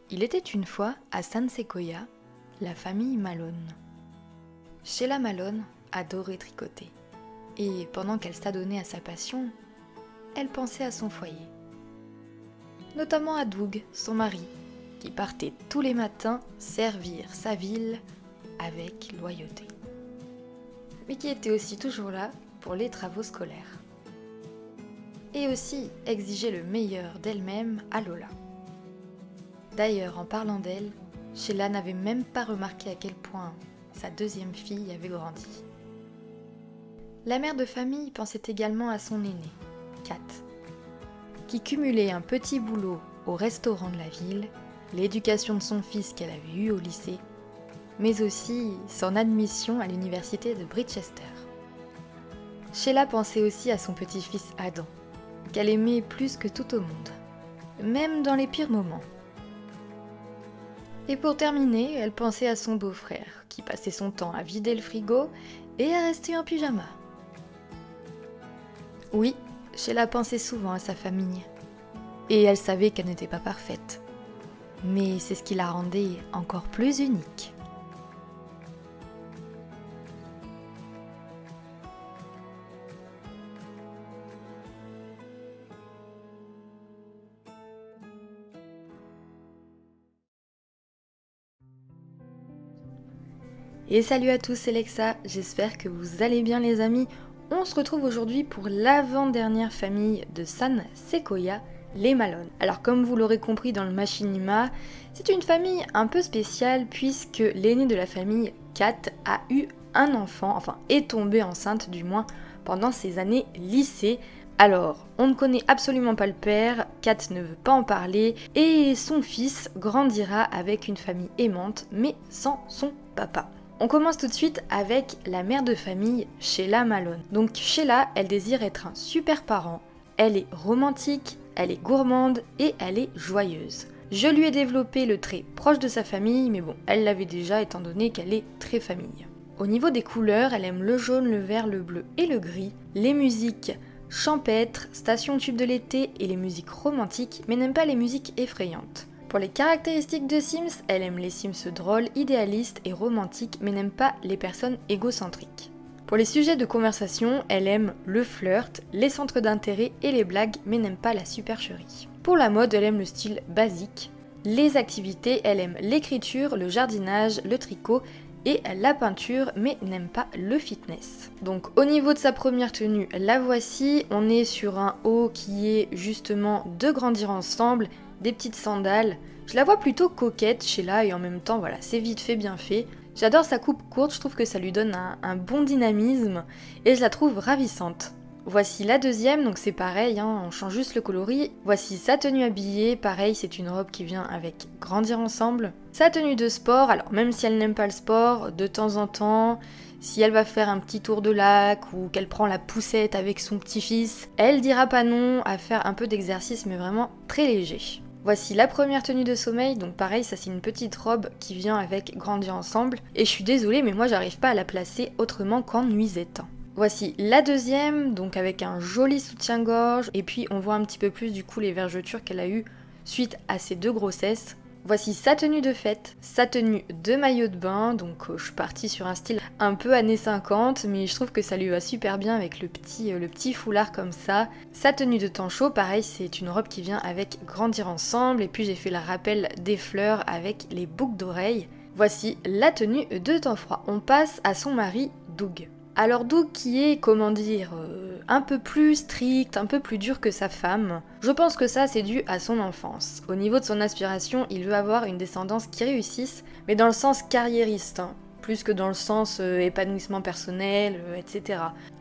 Il était une fois, à San Sequoia, la famille Malone. Sheila Malone adorait tricoter. Et pendant qu'elle s'adonnait à sa passion, elle pensait à son foyer. Notamment à Doug, son mari, qui partait tous les matins servir sa ville avec loyauté. Mais qui était aussi toujours là pour les travaux scolaires. Et aussi exigeait le meilleur d'elle-même à Lola. D'ailleurs, en parlant d'elle, Sheila n'avait même pas remarqué à quel point sa deuxième fille avait grandi. La mère de famille pensait également à son aînée, Kat, qui cumulait un petit boulot au restaurant de la ville, l'éducation de son fils qu'elle avait eu au lycée, mais aussi son admission à l'université de Bridgester. Sheila pensait aussi à son petit-fils Adam, qu'elle aimait plus que tout au monde, même dans les pires moments. Et pour terminer, elle pensait à son beau-frère, qui passait son temps à vider le frigo et à rester en pyjama. Oui, Sheila pensait souvent à sa famille. Et elle savait qu'elle n'était pas parfaite. Mais c'est ce qui la rendait encore plus unique. Et salut à tous, c'est Lexa, j'espère que vous allez bien les amis. On se retrouve aujourd'hui pour l'avant-dernière famille de San Sequoia, les Malone. Alors comme vous l'aurez compris dans le machinima, c'est une famille un peu spéciale puisque l'aînée de la famille, Kat, a eu un enfant, enfin est tombée enceinte du moins pendant ses années lycée. Alors, on ne connaît absolument pas le père, Kat ne veut pas en parler et son fils grandira avec une famille aimante mais sans son papa. On commence tout de suite avec la mère de famille, Sheila Malone. Donc Sheila, elle désire être un super parent. Elle est romantique, elle est gourmande et elle est joyeuse. Je lui ai développé le trait proche de sa famille, mais bon, elle l'avait déjà étant donné qu'elle est très famille. Au niveau des couleurs, elle aime le jaune, le vert, le bleu et le gris. Les musiques champêtres, station tube de l'été et les musiques romantiques, mais n'aime pas les musiques effrayantes. Pour les caractéristiques de Sims, elle aime les Sims drôles, idéalistes et romantiques, mais n'aime pas les personnes égocentriques. Pour les sujets de conversation, elle aime le flirt, les centres d'intérêt et les blagues, mais n'aime pas la supercherie. Pour la mode, elle aime le style basique. Les activités, elle aime l'écriture, le jardinage, le tricot et la peinture, mais n'aime pas le fitness. Donc au niveau de sa première tenue, la voici. On est sur un haut qui est justement de grandir ensemble, des petites sandales. Je la vois plutôt coquette Sheila et en même temps voilà, c'est vite fait, bien fait. J'adore sa coupe courte, je trouve que ça lui donne un bon dynamisme et je la trouve ravissante. Voici la deuxième, donc c'est pareil, hein, on change juste le coloris. Voici sa tenue habillée, pareil, c'est une robe qui vient avec grandir ensemble. Sa tenue de sport, alors même si elle n'aime pas le sport, de temps en temps, si elle va faire un petit tour de lac ou qu'elle prend la poussette avec son petit-fils, elle dira pas non à faire un peu d'exercice mais vraiment très léger. Voici la première tenue de sommeil, donc pareil, ça c'est une petite robe qui vient avec grandir ensemble. Et je suis désolée, mais moi j'arrive pas à la placer autrement qu'en nuisette. Voici la deuxième, donc avec un joli soutien-gorge. Et puis on voit un petit peu plus du coup les vergetures qu'elle a eues suite à ces deux grossesses. Voici sa tenue de fête, sa tenue de maillot de bain, donc je suis partie sur un style un peu années 50, mais je trouve que ça lui va super bien avec le petit foulard comme ça. Sa tenue de temps chaud, pareil, c'est une robe qui vient avec grandir ensemble, et puis j'ai fait le rappel des fleurs avec les boucles d'oreilles. Voici la tenue de temps froid. On passe à son mari, Doug. Alors Doug qui est, comment dire, un peu plus strict, un peu plus dur que sa femme, je pense que ça c'est dû à son enfance. Au niveau de son aspiration, il veut avoir une descendance qui réussisse, mais dans le sens carriériste, hein, plus que dans le sens épanouissement personnel, etc.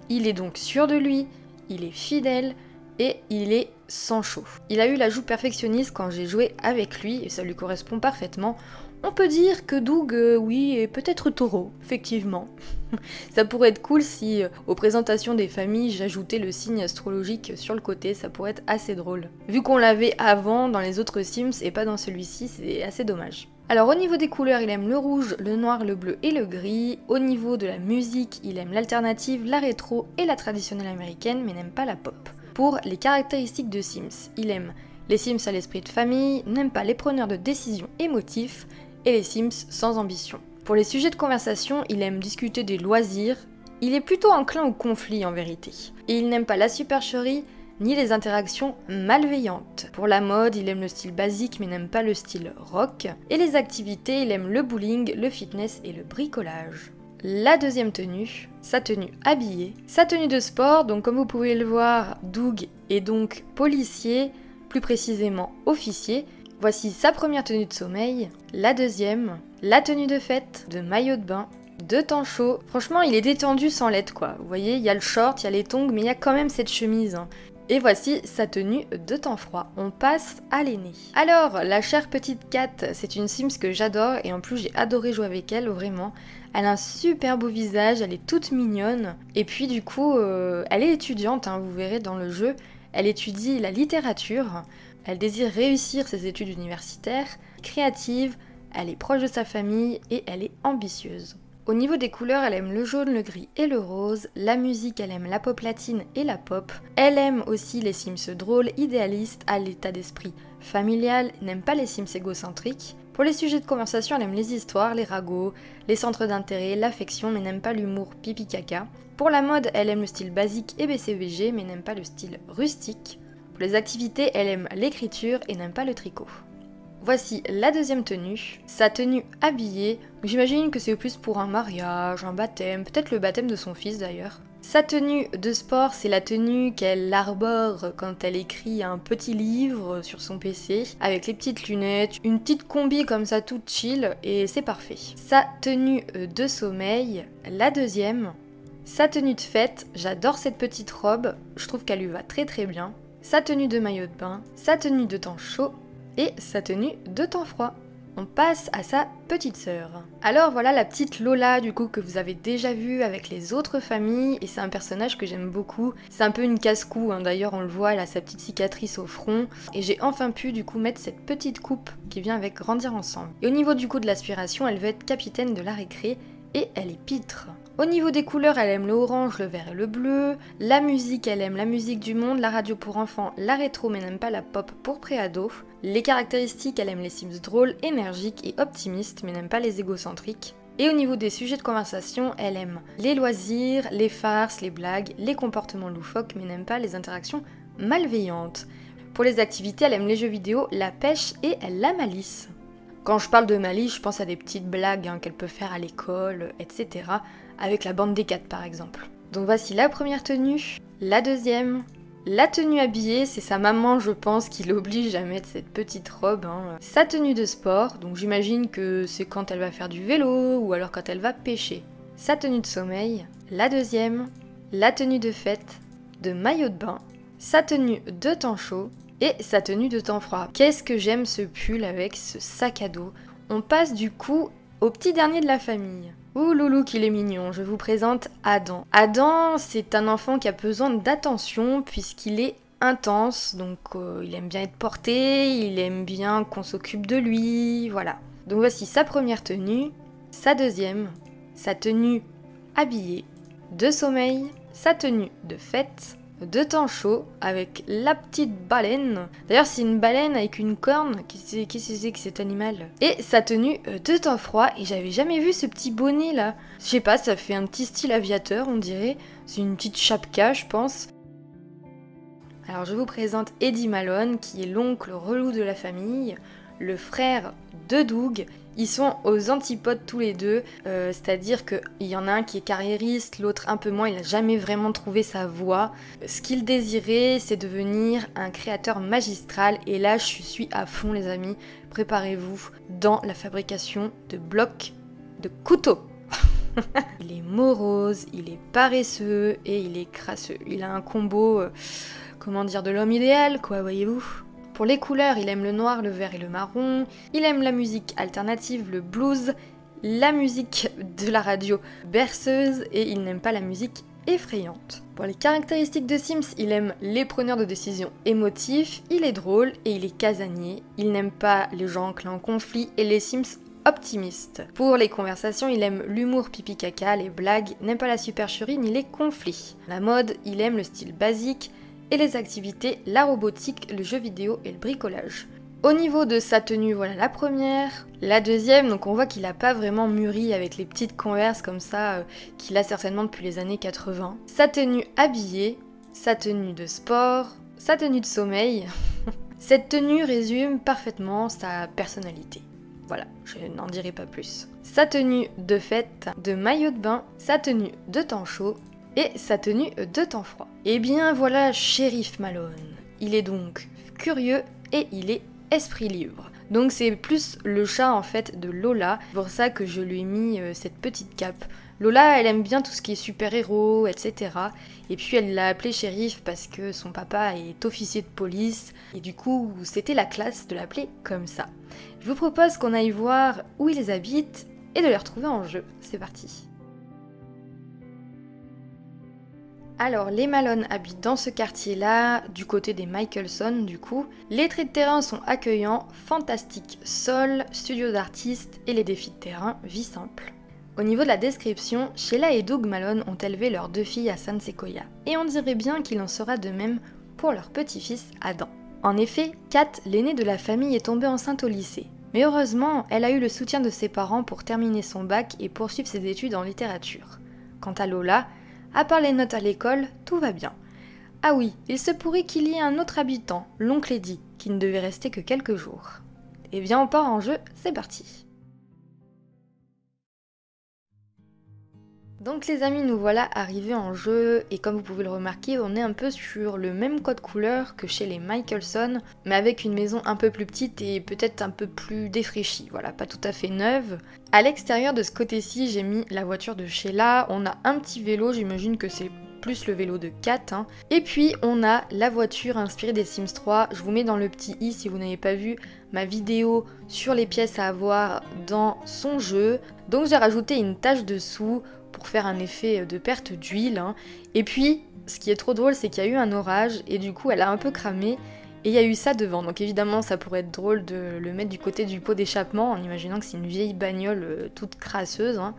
Il est donc sûr de lui, il est fidèle et il est sans chauffe. Il a eu la joue perfectionniste quand j'ai joué avec lui et ça lui correspond parfaitement. On peut dire que Doug, oui, est peut-être taureau, effectivement. Ça pourrait être cool si, aux présentations des familles, j'ajoutais le signe astrologique sur le côté, ça pourrait être assez drôle. Vu qu'on l'avait avant dans les autres Sims et pas dans celui-ci, c'est assez dommage. Alors au niveau des couleurs, il aime le rouge, le noir, le bleu et le gris. Au niveau de la musique, il aime l'alternative, la rétro et la traditionnelle américaine, mais n'aime pas la pop. Pour les caractéristiques de Sims, il aime Les Sims à l'esprit de famille, n'aiment pas les preneurs de décisions émotifs et les Sims sans ambition. Pour les sujets de conversation, il aime discuter des loisirs, il est plutôt enclin au conflit en vérité. Et il n'aime pas la supercherie ni les interactions malveillantes. Pour la mode, il aime le style basique mais n'aime pas le style rock. Et les activités, il aime le bowling, le fitness et le bricolage. La deuxième tenue, sa tenue habillée. Sa tenue de sport, donc comme vous pouvez le voir, Doug est donc policier, plus précisément officier. Voici sa première tenue de sommeil. La deuxième, la tenue de fête, de maillot de bain, de temps chaud. Franchement, il est détendu sans l'être quoi. Vous voyez, il y a le short, il y a les tongs, mais il y a quand même cette chemise. Et voici sa tenue de temps froid. On passe à l'aîné. Alors, la chère petite Kat, c'est une Sims que j'adore et en plus j'ai adoré jouer avec elle, vraiment. Elle a un super beau visage, elle est toute mignonne. Et puis du coup, elle est étudiante, hein, vous verrez dans le jeu. Elle étudie la littérature. Elle désire réussir ses études universitaires, créative, elle est proche de sa famille et elle est ambitieuse. Au niveau des couleurs, elle aime le jaune, le gris et le rose. La musique, elle aime la pop latine et la pop. Elle aime aussi les Sims drôles, idéalistes, à l'état d'esprit familial, n'aime pas les Sims égocentriques. Pour les sujets de conversation, elle aime les histoires, les ragots, les centres d'intérêt, l'affection, mais n'aime pas l'humour pipi caca. Pour la mode, elle aime le style basique et BCBG, mais n'aime pas le style rustique. Pour les activités, elle aime l'écriture et n'aime pas le tricot. Voici la deuxième tenue, sa tenue habillée. J'imagine que c'est plus pour un mariage, un baptême, peut-être le baptême de son fils d'ailleurs. Sa tenue de sport, c'est la tenue qu'elle arbore quand elle écrit un petit livre sur son PC, avec les petites lunettes, une petite combi comme ça toute chill, et c'est parfait. Sa tenue de sommeil, la deuxième. Sa tenue de fête, j'adore cette petite robe, je trouve qu'elle lui va très très bien. Sa tenue de maillot de bain, sa tenue de temps chaud, et sa tenue de temps froid. On passe à sa petite sœur. Alors voilà la petite Lola du coup que vous avez déjà vue avec les autres familles et c'est un personnage que j'aime beaucoup. C'est un peu une casse-cou, hein. D'ailleurs on le voit, elle a sa petite cicatrice au front et j'ai enfin pu du coup mettre cette petite coupe qui vient avec Grandir ensemble. Et au niveau du coup de l'aspiration, elle veut être capitaine de la récré et elle est pitre. Au niveau des couleurs, elle aime le orange, le vert et le bleu. La musique, elle aime la musique du monde, la radio pour enfants, la rétro mais n'aime pas la pop pour préado. Les caractéristiques, elle aime les Sims drôles, énergiques et optimistes mais n'aime pas les égocentriques. Et au niveau des sujets de conversation, elle aime les loisirs, les farces, les blagues, les comportements loufoques mais n'aime pas les interactions malveillantes. Pour les activités, elle aime les jeux vidéo, la pêche et la malice. Quand je parle de malice, je pense à des petites blagues qu'elle peut faire à l'école, etc. Avec la bande des 4 par exemple. Donc voici la première tenue, la deuxième. La tenue habillée, c'est sa maman je pense qui l'oblige à mettre cette petite robe. Sa tenue de sport, donc j'imagine que c'est quand elle va faire du vélo ou alors quand elle va pêcher. Sa tenue de sommeil, la deuxième. La tenue de fête, de maillot de bain. Sa tenue de temps chaud. Et sa tenue de temps froid. Qu'est-ce que j'aime ce pull avec ce sac à dos. On passe du coup au petit dernier de la famille. Ouh loulou qu'il est mignon, je vous présente Adam. Adam, c'est un enfant qui a besoin d'attention puisqu'il est intense, donc il aime bien être porté, il aime bien qu'on s'occupe de lui, voilà. Donc voici sa première tenue, sa deuxième, sa tenue habillée, de sommeil, sa tenue de fête, de temps chaud avec la petite baleine. D'ailleurs c'est une baleine avec une corne, qu'est-ce que c'est que cet animal? Et sa tenue de temps froid, et j'avais jamais vu ce petit bonnet là. Je sais pas, ça fait un petit style aviateur on dirait. C'est une petite chapka je pense. Alors je vous présente Eddie Malone qui est l'oncle relou de la famille, le frère de Doug. Ils sont aux antipodes tous les deux, c'est-à-dire qu'il y en a un qui est carriériste, l'autre un peu moins, il n'a jamais vraiment trouvé sa voie. Ce qu'il désirait, c'est devenir un créateur magistral, et là je suis à fond les amis, préparez-vous dans la fabrication de blocs de couteaux. Il est morose, il est paresseux et il est crasseux. Il a un combo, comment dire, de l'homme idéal quoi, voyez-vous. Pour les couleurs, il aime le noir, le vert et le marron. Il aime la musique alternative, le blues, la musique de la radio berceuse et il n'aime pas la musique effrayante. Pour les caractéristiques de Sims, il aime les preneurs de décision émotifs, il est drôle et il est casanier. Il n'aime pas les gens enclins en conflit et les Sims optimistes. Pour les conversations, il aime l'humour pipi caca, les blagues, n'aime pas la supercherie ni les conflits. La mode, il aime le style basique et les activités, la robotique, le jeu vidéo et le bricolage. Au niveau de sa tenue, voilà la première. La deuxième, donc on voit qu'il n'a pas vraiment mûri avec les petites Converse comme ça qu'il a certainement depuis les années 80. Sa tenue habillée, sa tenue de sport, sa tenue de sommeil. Cette tenue résume parfaitement sa personnalité. Voilà, je n'en dirai pas plus. Sa tenue de fête, de maillot de bain, sa tenue de temps chaud et sa tenue de temps froid. Et bien voilà Sheriff Malone. Il est donc curieux et il est esprit libre. Donc c'est plus le chat en fait de Lola, c'est pour ça que je lui ai mis cette petite cape. Lola elle aime bien tout ce qui est super-héros, etc. Et puis elle l'a appelé shérif parce que son papa est officier de police et du coup c'était la classe de l'appeler comme ça. Je vous propose qu'on aille voir où ils habitent et de les retrouver en jeu. C'est parti. Alors, les Malone habitent dans ce quartier-là, du côté des Michelson du coup. Les traits de terrain sont accueillants, fantastiques, sol, studio d'artistes et les défis de terrain, vie simple. Au niveau de la description, Sheila et Doug Malone ont élevé leurs 2 filles à San Sequoia. Et on dirait bien qu'il en sera de même pour leur petit-fils Adam. En effet, Kat, l'aînée de la famille, est tombée enceinte au lycée. Mais heureusement, elle a eu le soutien de ses parents pour terminer son bac et poursuivre ses études en littérature. Quant à Lola, à part les notes à l'école, tout va bien. Ah oui, il se pourrait qu'il y ait un autre habitant, l'oncle Eddie, qui ne devait rester que quelques jours. Eh bien on part en jeu, c'est parti. Donc les amis, nous voilà arrivés en jeu, et comme vous pouvez le remarquer, on est un peu sur le même code couleur que chez les Michelson, mais avec une maison un peu plus petite et peut-être un peu plus défraîchie, voilà, pas tout à fait neuve. À l'extérieur de ce côté-ci, j'ai mis la voiture de Sheila, on a un petit vélo, j'imagine que c'est plus le vélo de Kat, hein. Et puis on a la voiture inspirée des Sims 3, je vous mets dans le petit i si vous n'avez pas vu ma vidéo sur les pièces à avoir dans son jeu, donc j'ai rajouté une tache dessous, pour faire un effet de perte d'huile. Hein. Et puis, ce qui est trop drôle, c'est qu'il y a eu un orage et du coup, elle a un peu cramé et il y a eu ça devant. Donc évidemment, ça pourrait être drôle de le mettre du côté du pot d'échappement en imaginant que c'est une vieille bagnole toute crasseuse. Hein.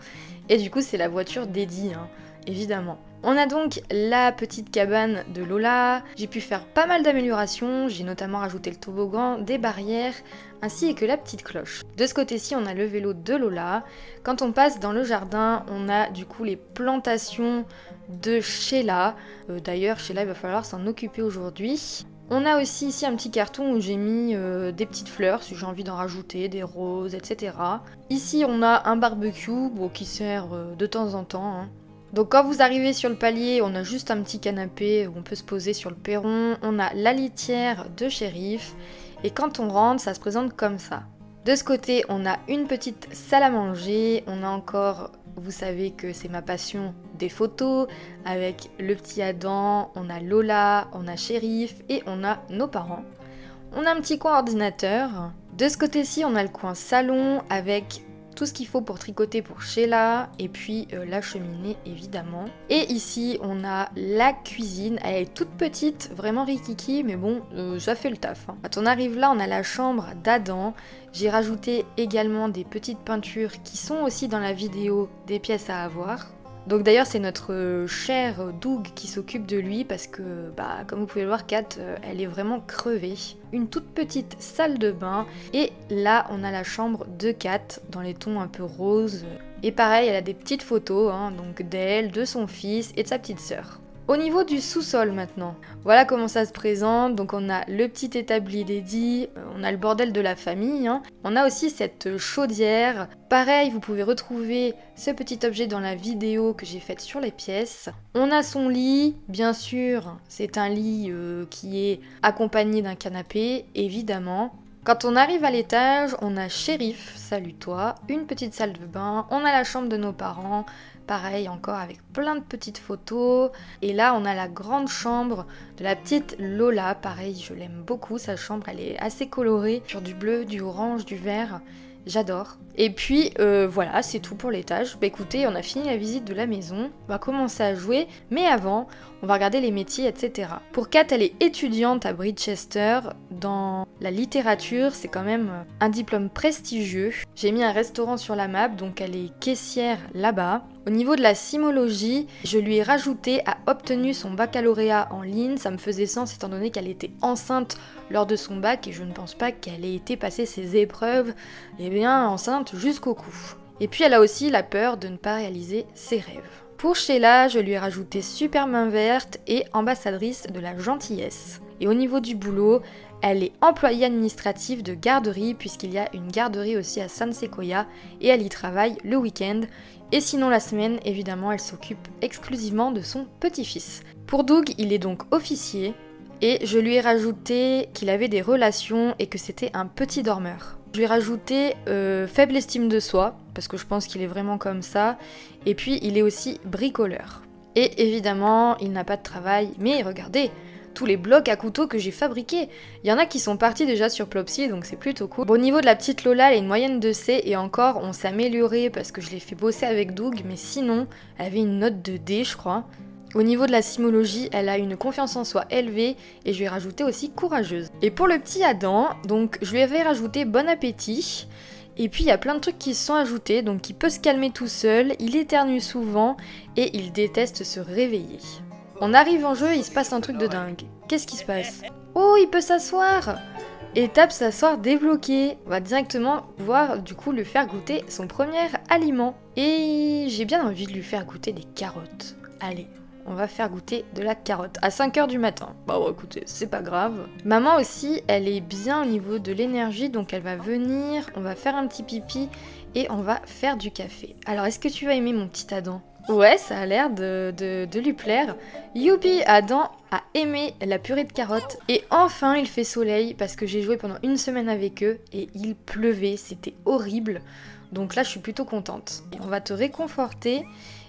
Et du coup, c'est la voiture d'Eddie, hein, évidemment. On a donc la petite cabane de Lola. J'ai pu faire pas mal d'améliorations. J'ai notamment rajouté le toboggan, des barrières, ainsi que la petite cloche. De ce côté-ci, on a le vélo de Lola. Quand on passe dans le jardin, on a du coup les plantations de Sheila. D'ailleurs, Sheila, il va falloir s'en occuper aujourd'hui. On a aussi ici un petit carton où j'ai mis des petites fleurs, si j'ai envie d'en rajouter, des roses, etc. Ici, on a un barbecue qui sert de temps en temps. Hein. Donc quand vous arrivez sur le palier, on a juste un petit canapé où on peut se poser sur le perron. On a la litière de shérif. Et quand on rentre, ça se présente comme ça. De ce côté, on a une petite salle à manger. On a encore, vous savez que c'est ma passion, des photos avec le petit Adam. On a Lola, on a Shérif et on a nos parents. On a un petit coin ordinateur. De ce côté-ci, on a le coin salon avec tout ce qu'il faut pour tricoter pour Sheila, et puis la cheminée évidemment. Et ici on a la cuisine, elle est toute petite, vraiment rikiki, mais bon, ça fait le taf. Hein. Quand on arrive là, on a la chambre d'Adam. J'ai rajouté également des petites peintures qui sont aussi dans la vidéo des pièces à avoir. Donc d'ailleurs c'est notre cher Doug qui s'occupe de lui parce que comme vous pouvez le voir, Kat elle est vraiment crevée. Une toute petite salle de bain et là on a la chambre de Kat dans les tons un peu roses. Et pareil elle a des petites photos donc d'elle, de son fils et de sa petite sœur. Au niveau du sous-sol maintenant, voilà comment ça se présente. Donc on a le petit établi d'Eddie, on a le bordel de la famille. Hein. On a aussi cette chaudière. Pareil, vous pouvez retrouver ce petit objet dans la vidéo que j'ai faite sur les pièces. On a son lit, bien sûr, c'est un lit qui est accompagné d'un canapé, évidemment. Quand on arrive à l'étage, on a Shérif, salut toi, une petite salle de bain, on a la chambre de nos parents, pareil encore avec plein de petites photos. Et là on a la grande chambre de la petite Lola, pareil je l'aime beaucoup, sa chambre elle est assez colorée, sur du bleu, du orange, du vert. J'adore. Et puis voilà, c'est tout pour l'étage. Écoutez, on a fini la visite de la maison. On va commencer à jouer. Mais avant, on va regarder les métiers, etc. Pour Kat, elle est étudiante à Bridgester. Dans la littérature, c'est quand même un diplôme prestigieux. J'ai mis un restaurant sur la map, donc elle est caissière là-bas. Au niveau de la simologie, je lui ai rajouté a obtenu son baccalauréat en ligne. Ça me faisait sens étant donné qu'elle était enceinte lors de son bac et je ne pense pas qu'elle ait été passer ses épreuves enceinte jusqu'au cou. Et puis elle a aussi la peur de ne pas réaliser ses rêves. Pour Sheila, je lui ai rajouté super main verte et ambassadrice de la gentillesse. Et au niveau du boulot, elle est employée administrative de garderie puisqu'il y a une garderie aussi à San Sequoia et elle y travaille le week-end. Et sinon la semaine, évidemment, elle s'occupe exclusivement de son petit-fils. Pour Doug, il est donc officier et je lui ai rajouté qu'il avait des relations et que c'était un petit dormeur. Je lui ai rajouté faible estime de soi, parce que je pense qu'il est vraiment comme ça, et puis il est aussi bricoleur. Et évidemment, il n'a pas de travail, mais regardez, tous les blocs à couteau que j'ai fabriqués. Il y en a qui sont partis déjà sur Plopsy, donc c'est plutôt cool. Bon, au niveau de la petite Lola, elle a une moyenne de C, et encore, on s'est amélioré parce que je l'ai fait bosser avec Doug, mais sinon, elle avait une note de D, je crois. Au niveau de la simologie, elle a une confiance en soi élevée et je lui ai rajouté aussi courageuse. Et pour le petit Adam, donc je lui avais rajouté bon appétit. Et puis il y a plein de trucs qui se sont ajoutés, donc il peut se calmer tout seul, il éternue souvent et il déteste se réveiller. On arrive en jeu et il se passe un truc de dingue. Qu'est-ce qui se passe? Oh, il peut s'asseoir! Étape s'asseoir débloquée. On va directement pouvoir du coup lui faire goûter son premier aliment. Et j'ai bien envie de lui faire goûter des carottes. Allez. On va faire goûter de la carotte à 5 h du matin. Bah ouais, écoutez, c'est pas grave. Maman aussi, elle est bien au niveau de l'énergie, donc elle va venir, on va faire un petit pipi et on va faire du café. Alors, est-ce que tu vas aimer mon petit Adam? Ouais, ça a l'air de lui plaire. Youpi, Adam a aimé la purée de carottes. Et enfin, il fait soleil parce que j'ai joué pendant une semaine avec eux et il pleuvait, c'était horrible. Donc là, je suis plutôt contente. Et on va te réconforter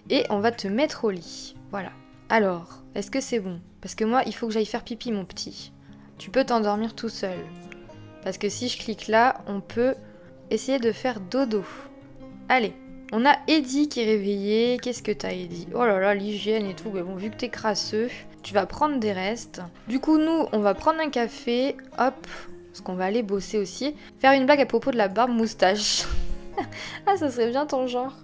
et on va te mettre au lit. Voilà. Alors, est-ce que c'est bon? Parce que moi, il faut que j'aille faire pipi, mon petit. Tu peux t'endormir tout seul. Parce que si je clique là, on peut essayer de faire dodo. Allez, on a Eddie qui est réveillé. Qu'est-ce que t'as, Eddie? Oh là là, l'hygiène et tout. Mais bon, vu que t'es crasseux, tu vas prendre des restes. Du coup, nous, on va prendre un café. Hop, parce qu'on va aller bosser aussi. Faire une blague à propos de la barbe moustache. Ah, ça serait bien ton genre.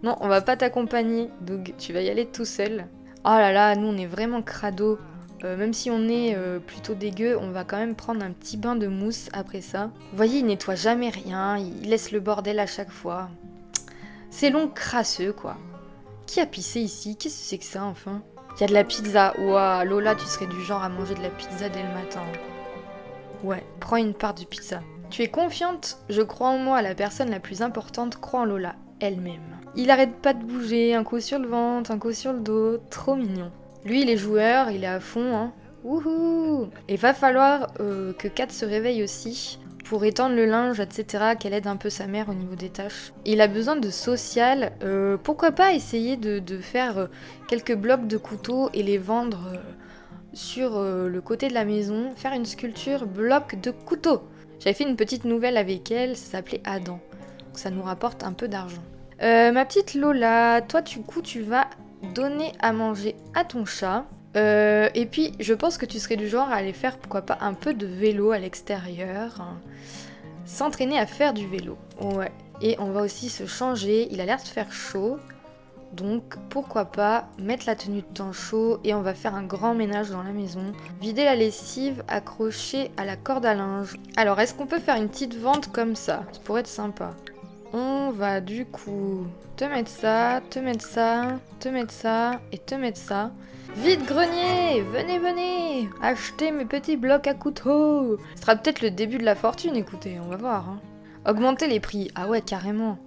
Non, on va pas t'accompagner, Doug. Tu vas y aller tout seul. Oh là là, nous on est vraiment crado. Même si on est plutôt dégueu, on va quand même prendre un petit bain de mousse après ça. Vous voyez, il nettoie jamais rien, il laisse le bordel à chaque fois. C'est long crasseux, quoi. Qui a pissé ici? Qu'est-ce que c'est que ça, enfin? Il y a de la pizza. Ouah, Lola, tu serais du genre à manger de la pizza dès le matin. Ouais, prends une part de pizza. Tu es confiante? Je crois en moi, la personne la plus importante croit en Lola, elle-même. Il arrête pas de bouger, un coup sur le ventre, un coup sur le dos, trop mignon. Lui, il est joueur, il est à fond, hein. Wouhou! Et va falloir que Kat se réveille aussi, pour étendre le linge, etc., qu'elle aide un peu sa mère au niveau des tâches. Il a besoin de social, pourquoi pas essayer de faire quelques blocs de couteaux et les vendre sur le côté de la maison, faire une sculpture bloc de couteaux. J'avais fait une petite nouvelle avec elle, ça s'appelait Adam, donc ça nous rapporte un peu d'argent. Ma petite Lola, toi du coup tu vas donner à manger à ton chat. Et puis je pense que tu serais du genre à aller faire pourquoi pas un peu de vélo à l'extérieur. Hein. S'entraîner à faire du vélo. Ouais. Et on va aussi se changer, il a l'air de faire chaud. Donc pourquoi pas mettre la tenue de temps chaud et on va faire un grand ménage dans la maison. Vider la lessive accrochée à la corde à linge. Alors est-ce qu'on peut faire une petite vente comme ça? Ça pourrait être sympa. On va du coup te mettre ça, te mettre ça, te mettre ça et te mettre ça. Vite grenier, venez, venez, achetez mes petits blocs à couteau. Ce sera peut-être le début de la fortune, écoutez, on va voir. Hein. Augmenter les prix, ah ouais carrément,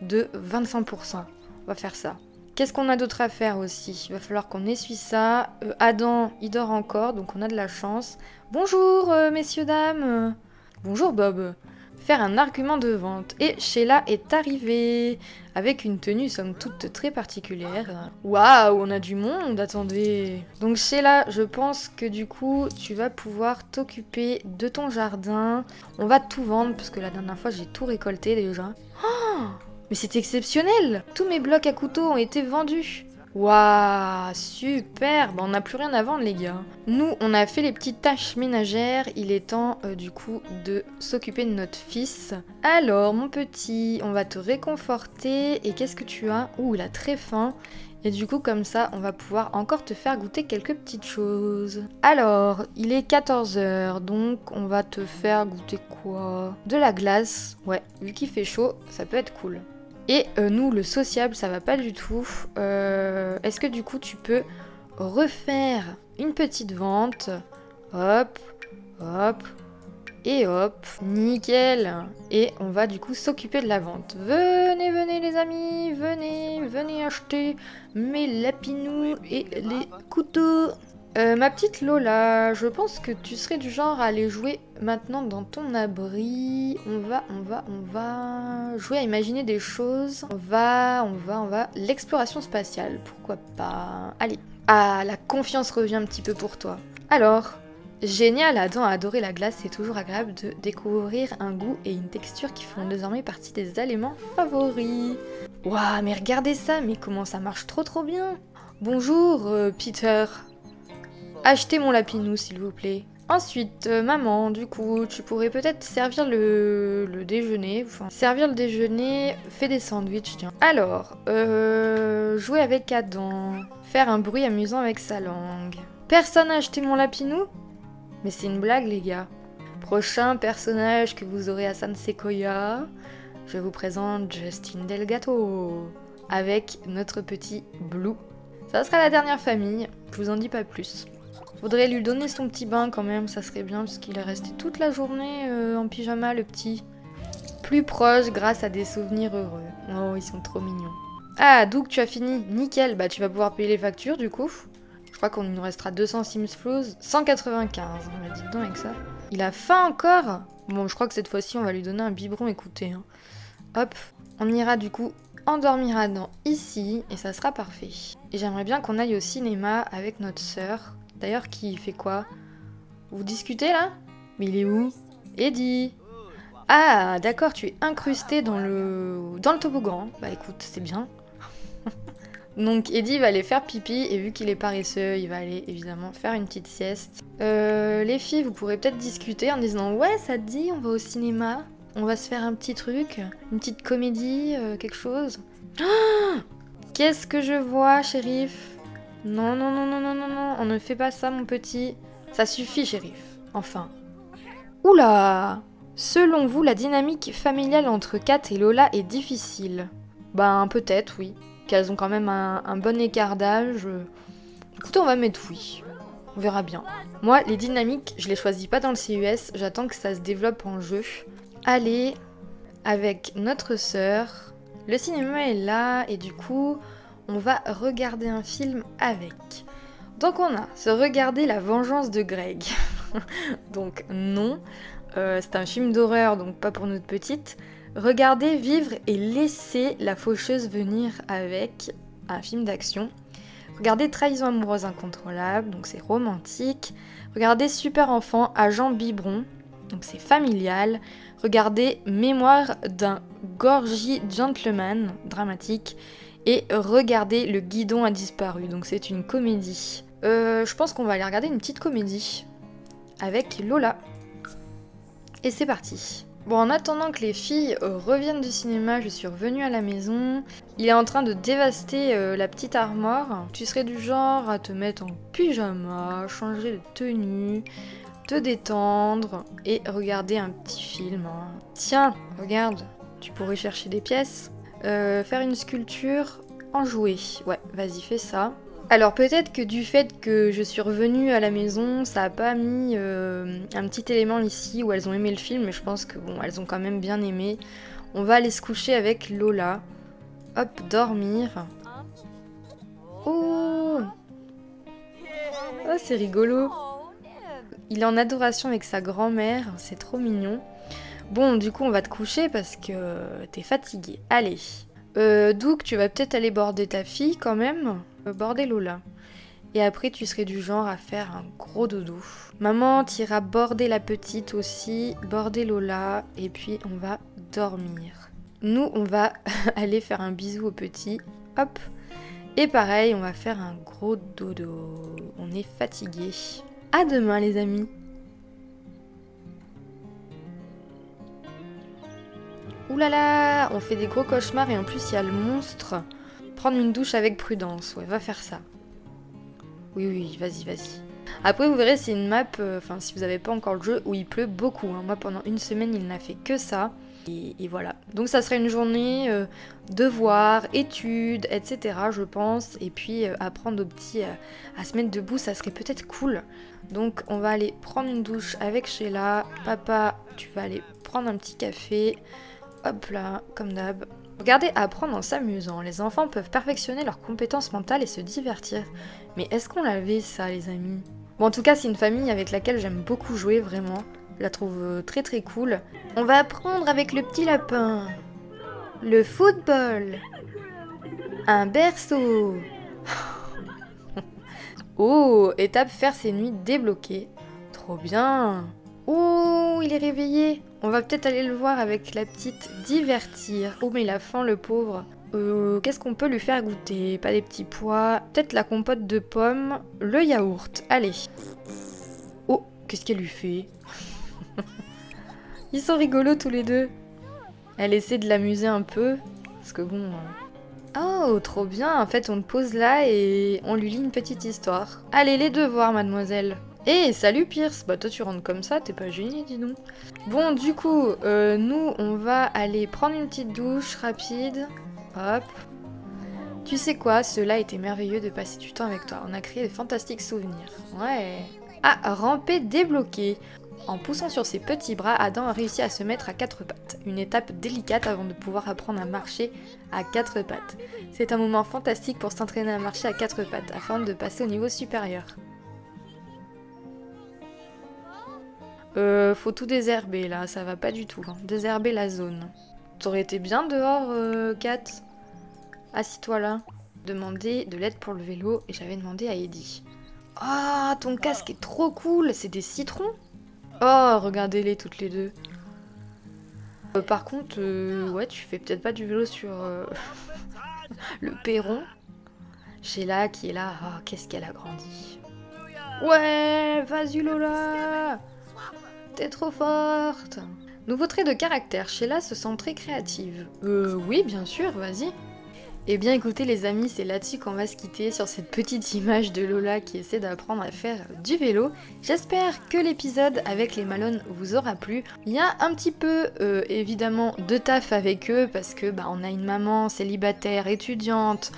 de 25%. On va faire ça. Qu'est-ce qu'on a d'autre à faire aussi? Il va falloir qu'on essuie ça. Adam, il dort encore, donc on a de la chance. Bonjour messieurs, dames. Bonjour Bob. Faire un argument de vente. Et Sheila est arrivée avec une tenue somme toute très particulière. Waouh, on a du monde, attendez. Donc Sheila, je pense que du coup, tu vas pouvoir t'occuper de ton jardin. On va tout vendre parce que la dernière fois, j'ai tout récolté déjà. Oh, mais c'est exceptionnel! Tous mes blocs à couteau ont été vendus. Waouh, super. Bah, on n'a plus rien à vendre les gars. Nous, on a fait les petites tâches ménagères. Il est temps du coup de s'occuper de notre fils. Alors mon petit, on va te réconforter. Et qu'est-ce que tu as? Ouh, il a très faim. Et du coup comme ça, on va pouvoir encore te faire goûter quelques petites choses. Alors, il est 14 h, donc on va te faire goûter quoi? De la glace. Ouais, vu qu'il fait chaud, ça peut être cool. Et nous, le sociable, ça va pas du tout. Est-ce que du coup, tu peux refaire une petite vente? Hop, hop, et hop, nickel. Et on va du coup s'occuper de la vente. Venez, venez les amis, venez, venez acheter mes lapinous et les couteaux. Ma petite Lola, je pense que tu serais du genre à aller jouer maintenant dans ton abri. On va jouer à imaginer des choses. On va. L'exploration spatiale, pourquoi pas. Allez. Ah, la confiance revient un petit peu pour toi. Alors, génial, Adam a adoré la glace. C'est toujours agréable de découvrir un goût et une texture qui font désormais partie des aliments favoris. Waouh, mais regardez ça, mais comment ça marche trop bien. Bonjour, Peter. Achetez mon lapinou, s'il vous plaît. Ensuite, maman, du coup, tu pourrais peut-être servir le déjeuner. Enfin, servir le déjeuner, fais des sandwichs, tiens. Alors, jouer avec Adam. Faire un bruit amusant avec sa langue. Personne n'a acheté mon lapinou? Mais c'est une blague, les gars. Prochain personnage que vous aurez à San Sequoia, je vous présente Justin Delgato. Avec notre petit Blue. Ça sera la dernière famille, je vous en dis pas plus. Faudrait lui donner son petit bain quand même, ça serait bien, parce qu'il est resté toute la journée en pyjama, le petit. Plus proche grâce à des souvenirs heureux. Oh, ils sont trop mignons. Ah, Doug, tu as fini. Nickel, bah tu vas pouvoir payer les factures du coup. Je crois qu'on nous restera 200 Sims Flows. 195, on m'a dit dedans avec ça. Il a faim encore? Bon, je crois que cette fois-ci, on va lui donner un biberon, écoutez. Hein. Hop, on ira du coup endormir Adam ici, et ça sera parfait. Et j'aimerais bien qu'on aille au cinéma avec notre sœur. D'ailleurs, qui fait quoi? Vous discutez là? Mais il est où? Eddie! Ah, d'accord, tu es incrusté dans le toboggan. Bah écoute, c'est bien. Donc Eddie va aller faire pipi, et vu qu'il est paresseux, il va aller évidemment faire une petite sieste. Les filles, vous pourrez peut-être discuter en disant « Ouais, ça te dit, on va au cinéma, on va se faire un petit truc, une petite comédie, quelque chose. Oh » Qu'est-ce que je vois, shérif? Non, non, non, non, non, non, non, on ne fait pas ça, mon petit. Ça suffit, shérif. Enfin. Oula! Selon vous, la dynamique familiale entre Kat et Lola est difficile? Ben, peut-être, oui. Qu'elles ont quand même un bon écart d'âge. Écoutez, on va mettre oui. On verra bien. Moi, les dynamiques, je les choisis pas dans le CUS. J'attends que ça se développe en jeu. Allez, avec notre sœur. Le cinéma est là, et du coup... on va regarder un film avec. Donc on a se regarder La Vengeance de Greg. Donc non, c'est un film d'horreur, donc pas pour notre petite. Regardez Vivre et laisser la faucheuse venir avec, un film d'action. Regardez Trahison amoureuse incontrôlable, donc c'est romantique. Regardez Super enfant, Agent Biberon, donc c'est familial. Regardez Mémoire d'un gorgie gentleman, dramatique. Et regardez Le guidon a disparu, donc c'est une comédie. Je pense qu'on va aller regarder une petite comédie avec Lola. Et c'est parti. Bon, en attendant que les filles reviennent du cinéma, je suis revenue à la maison. Il est en train de dévaster la petite armoire. Tu serais du genre à te mettre en pyjama, changer de tenue, te détendre et regarder un petit film. Hein. Tiens, regarde, tu pourrais chercher des pièces. Faire une sculpture en jouet. Ouais, vas-y, fais ça. Alors peut-être que du fait que je suis revenue à la maison, ça a pas mis un petit élément ici où elles ont aimé le film, mais je pense que bon, elles ont quand même bien aimé. On va aller se coucher avec Lola. Hop, dormir. Oh, oh, c'est rigolo. Il est en adoration avec sa grand-mère, c'est trop mignon. Bon, du coup, on va te coucher parce que t'es fatiguée. Allez. Doug, tu vas peut-être aller border ta fille quand même. Border Lola. Et après, tu serais du genre à faire un gros dodo. Maman, t'iras border la petite aussi, border Lola, et puis on va dormir. Nous, on va aller faire un bisou au petit. Hop. Et pareil, on va faire un gros dodo. On est fatigué. À demain les amis. Ouh là là, on fait des gros cauchemars et en plus il y a le monstre. Prendre une douche avec prudence, ouais, va faire ça. Oui, oui, vas-y, vas-y. Après, vous verrez, c'est une map, enfin, si vous n'avez pas encore le jeu, où il pleut beaucoup. Hein. Moi, pendant une semaine, il n'a fait que ça. Et voilà. Donc, ça serait une journée devoirs, études, etc., je pense. Et puis, apprendre aux petits à se mettre debout, ça serait peut-être cool. Donc, on va aller prendre une douche avec Sheila. Papa, tu vas aller prendre un petit café. Hop là, comme d'hab. Regardez, apprendre en s'amusant. Les enfants peuvent perfectionner leurs compétences mentales et se divertir. Mais est-ce qu'on l'avait ça, les amis? Bon, en tout cas, c'est une famille avec laquelle j'aime beaucoup jouer, vraiment. Je la trouve très très cool. On va apprendre avec le petit lapin. Le football. Un berceau. Oh, étape faire ses nuits débloquées. Trop bien. Oh, il est réveillé. On va peut-être aller le voir avec la petite divertir. Oh, mais il a faim, le pauvre. Qu'est-ce qu'on peut lui faire goûter? Pas des petits pois. Peut-être la compote de pommes. Le yaourt. Allez. Oh, qu'est-ce qu'elle lui fait? Ils sont rigolos tous les deux. Elle essaie de l'amuser un peu. Parce que bon... Oh, trop bien. En fait, on le pose là et on lui lit une petite histoire. Allez, les devoirs, mademoiselle. Eh, salut Pierce. Bah toi, tu rentres comme ça, t'es pas gêné, dis donc. Bon, du coup, nous, on va aller prendre une petite douche rapide. Hop. Tu sais quoi, cela était merveilleux de passer du temps avec toi. On a créé de fantastiques souvenirs. Ouais. Ah, ramper débloqué. En poussant sur ses petits bras, Adam a réussi à se mettre à quatre pattes. Une étape délicate avant de pouvoir apprendre à marcher à quatre pattes. C'est un moment fantastique pour s'entraîner à marcher à quatre pattes, afin de passer au niveau supérieur. Faut tout désherber là, ça va pas du tout. Hein. Désherber la zone. T'aurais été bien dehors, Kat. Assis-toi là. Demander de l'aide pour le vélo et j'avais demandé à Eddie. Ah, ton casque est trop cool, c'est des citrons? Oh, regardez-les toutes les deux. Par contre, ouais, tu fais peut-être pas du vélo sur le perron. Sheila qui est là, oh, qu'est-ce qu'elle a grandi. Ouais, vas-y Lola. T'es trop forte. Nouveau trait de caractère, Sheila se sent très créative. Oui, bien sûr, vas-y. Eh bien écoutez les amis, c'est là-dessus qu'on va se quitter sur cette petite image de Lola qui essaie d'apprendre à faire du vélo. J'espère que l'épisode avec les Malone vous aura plu. Il y a un petit peu évidemment de taf avec eux parce que on a une maman célibataire, étudiante,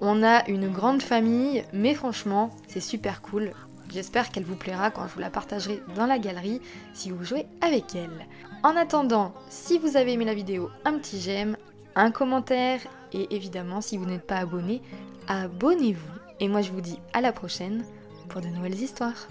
on a une grande famille, mais franchement c'est super cool. J'espère qu'elle vous plaira quand je vous la partagerai dans la galerie si vous jouez avec elle. En attendant, si vous avez aimé la vidéo, un petit j'aime, un commentaire et évidemment si vous n'êtes pas abonné, abonnez-vous. Et moi je vous dis à la prochaine pour de nouvelles histoires.